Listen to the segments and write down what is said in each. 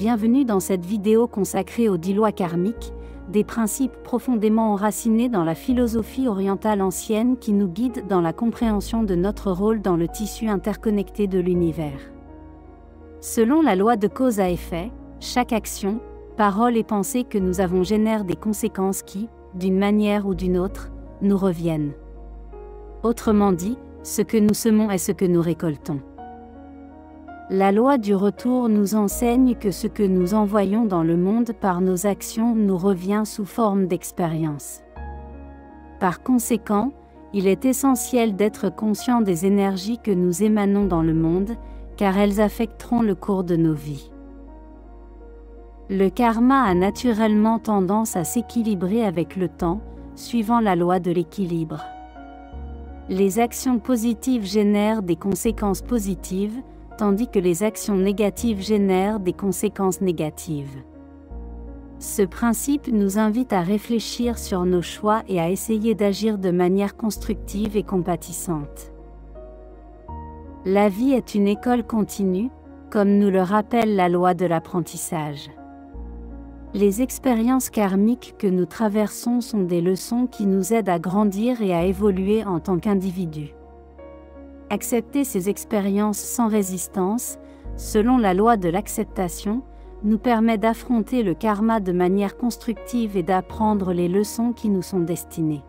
Bienvenue dans cette vidéo consacrée aux 10 lois karmiques, des principes profondément enracinés dans la philosophie orientale ancienne qui nous guident dans la compréhension de notre rôle dans le tissu interconnecté de l'univers. Selon la loi de cause à effet, chaque action, parole et pensée que nous avons génère des conséquences qui, d'une manière ou d'une autre, nous reviennent. Autrement dit, ce que nous semons est ce que nous récoltons. La loi du retour nous enseigne que ce que nous envoyons dans le monde par nos actions nous revient sous forme d'expérience. Par conséquent, il est essentiel d'être conscient des énergies que nous émanons dans le monde, car elles affecteront le cours de nos vies. Le karma a naturellement tendance à s'équilibrer avec le temps, suivant la loi de l'équilibre. Les actions positives génèrent des conséquences positives, tandis que les actions négatives génèrent des conséquences négatives. Ce principe nous invite à réfléchir sur nos choix et à essayer d'agir de manière constructive et compatissante. La vie est une école continue, comme nous le rappelle la loi de l'apprentissage. Les expériences karmiques que nous traversons sont des leçons qui nous aident à grandir et à évoluer en tant qu'individus. Accepter ces expériences sans résistance, selon la loi de l'acceptation, nous permet d'affronter le karma de manière constructive et d'apprendre les leçons qui nous sont destinées.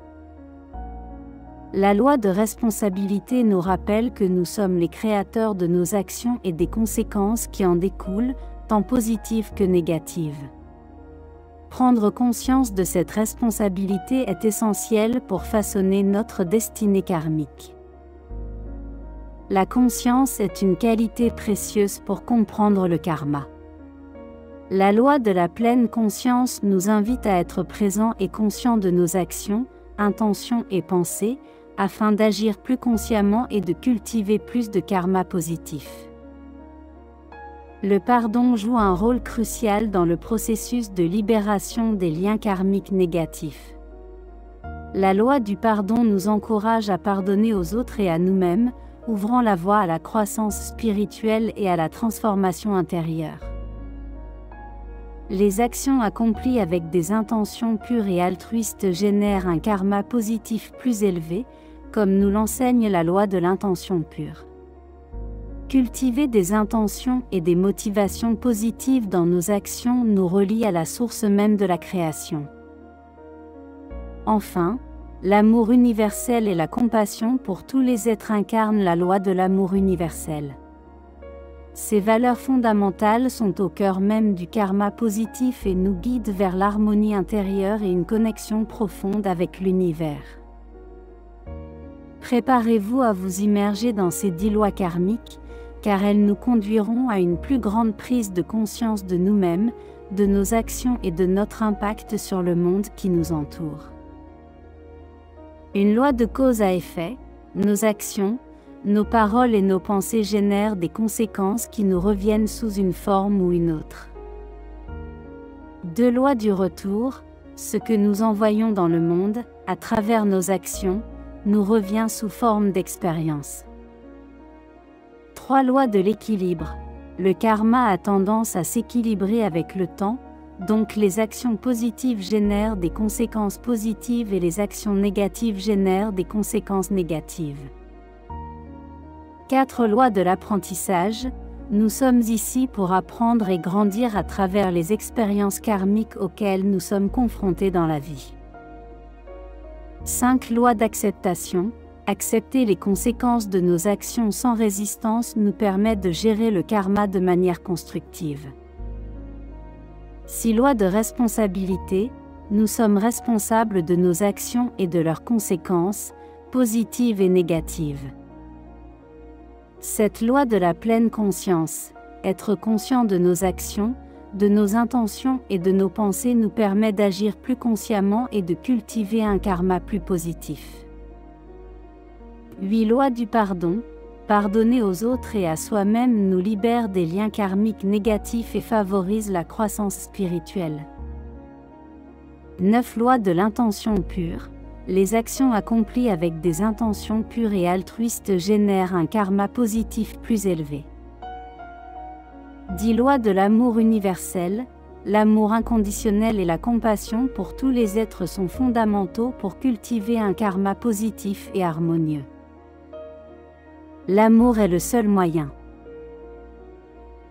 La loi de responsabilité nous rappelle que nous sommes les créateurs de nos actions et des conséquences qui en découlent, tant positives que négatives. Prendre conscience de cette responsabilité est essentiel pour façonner notre destinée karmique. La conscience est une qualité précieuse pour comprendre le karma. La loi de la pleine conscience nous invite à être présents et conscients de nos actions, intentions et pensées, afin d'agir plus consciemment et de cultiver plus de karma positif. Le pardon joue un rôle crucial dans le processus de libération des liens karmiques négatifs. La loi du pardon nous encourage à pardonner aux autres et à nous-mêmes, ouvrant la voie à la croissance spirituelle et à la transformation intérieure. Les actions accomplies avec des intentions pures et altruistes génèrent un karma positif plus élevé, comme nous l'enseigne la loi de l'intention pure. Cultiver des intentions et des motivations positives dans nos actions nous relie à la source même de la création. Enfin, l'amour universel et la compassion pour tous les êtres incarnent la loi de l'amour universel. Ces valeurs fondamentales sont au cœur même du karma positif et nous guident vers l'harmonie intérieure et une connexion profonde avec l'univers. Préparez-vous à vous immerger dans ces 10 lois karmiques, car elles nous conduiront à une plus grande prise de conscience de nous-mêmes, de nos actions et de notre impact sur le monde qui nous entoure. Une loi de cause à effet, nos actions, nos paroles et nos pensées génèrent des conséquences qui nous reviennent sous une forme ou une autre. 2 lois du retour, ce que nous envoyons dans le monde, à travers nos actions, nous revient sous forme d'expérience. 3 lois de l'équilibre, le karma a tendance à s'équilibrer avec le temps, donc les actions positives génèrent des conséquences positives et les actions négatives génèrent des conséquences négatives. 4 lois de l'apprentissage, nous sommes ici pour apprendre et grandir à travers les expériences karmiques auxquelles nous sommes confrontés dans la vie. 5 lois d'acceptation, accepter les conséquences de nos actions sans résistance nous permet de gérer le karma de manière constructive. 6 lois de responsabilité, nous sommes responsables de nos actions et de leurs conséquences, positives et négatives. 7 lois de la pleine conscience, être conscient de nos actions, de nos intentions et de nos pensées nous permet d'agir plus consciemment et de cultiver un karma plus positif. 8 lois du pardon, pardonner aux autres et à soi-même nous libère des liens karmiques négatifs et favorise la croissance spirituelle. 9 lois de l'intention pure, les actions accomplies avec des intentions pures et altruistes génèrent un karma positif plus élevé. 10 lois de l'amour universel. L'amour inconditionnel et la compassion pour tous les êtres sont fondamentaux pour cultiver un karma positif et harmonieux. L'amour est le seul moyen.